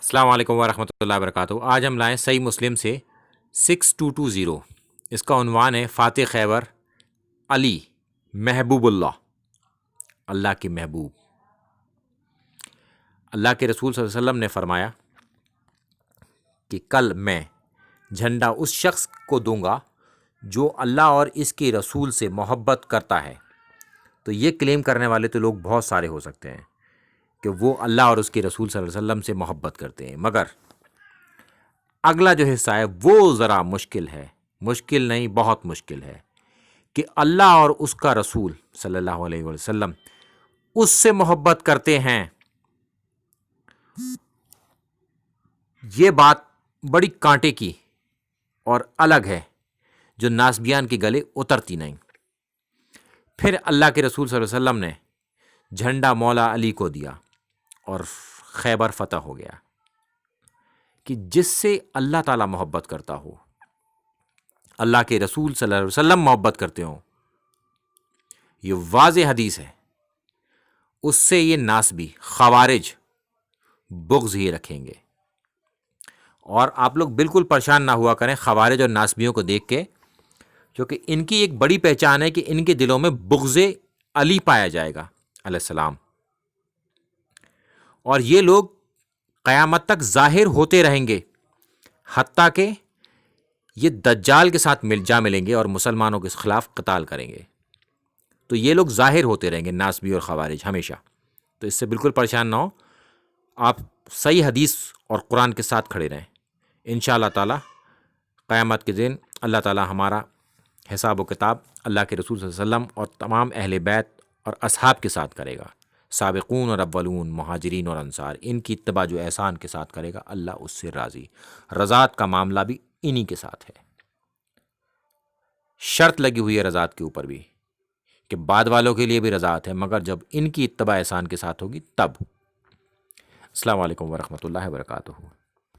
السلام علیکم ورحمۃ اللہ وبرکاتہ۔ آج ہم لائیں صحیح مسلم سے 6220۔ اس کا عنوان ہے فاتح خیبر علی محبوب اللہ، اللہ کے محبوب۔ اللہ کے رسول صلی اللہ علیہ وسلم نے فرمایا کہ کل میں جھنڈا اس شخص کو دوں گا جو اللہ اور اس کے رسول سے محبت کرتا ہے۔ تو یہ کلیم کرنے والے تو لوگ بہت سارے ہو سکتے ہیں کہ وہ اللہ اور اس کے رسول صلی اللہ علیہ وسلم سے محبت کرتے ہیں، مگر اگلا جو حصہ ہے وہ ذرا مشکل ہے، مشکل نہیں بہت مشکل ہے کہ اللہ اور اس کا رسول صلی اللہ علیہ وسلم اس سے محبت کرتے ہیں۔ یہ بات بڑی کانٹے کی اور الگ ہے جو ناسبیان کے گلے اترتی نہیں۔ پھر اللہ کے رسول صلی اللہ علیہ وسلم نے جھنڈا مولا علی کو دیا اور خیبر فتح ہو گیا۔ کہ جس سے اللہ تعالیٰ محبت کرتا ہو، اللہ کے رسول صلی اللہ علیہ وسلم محبت کرتے ہوں، یہ واضح حدیث ہے، اس سے یہ ناسبی خوارج بغض ہی رکھیں گے۔ اور آپ لوگ بالکل پریشان نہ ہوا کریں خوارج اور ناسبیوں کو دیکھ کے، کیونکہ ان کی ایک بڑی پہچان ہے کہ ان کے دلوں میں بغض علی پایا جائے گا علیہ السلام، اور یہ لوگ قیامت تک ظاہر ہوتے رہیں گے، حتیٰ کہ یہ دجال کے ساتھ ملیں گے اور مسلمانوں کے خلاف قتال کریں گے۔ تو یہ لوگ ظاہر ہوتے رہیں گے، ناسبی اور خوارج ہمیشہ۔ تو اس سے بالکل پریشان نہ ہو، آپ صحیح حدیث اور قرآن کے ساتھ کھڑے رہیں۔ انشاءاللہ تعالی قیامت کے دن اللہ تعالی ہمارا حساب و کتاب اللہ کے رسول صلی اللہ علیہ وسلم اور تمام اہل بیت اور اصحاب کے ساتھ کرے گا۔ سابقون اور اولون، مہاجرین اور انصار، ان کی اتباع جو احسان کے ساتھ کرے گا، اللہ اس سے راضی۔ رضات کا معاملہ بھی انہی کے ساتھ ہے، شرط لگی ہوئی ہے رضات کے اوپر بھی کہ بعد والوں کے لیے بھی رضات ہے، مگر جب ان کی اتباع احسان کے ساتھ ہوگی تب۔ السلام علیکم ورحمۃ اللہ وبرکاتہ۔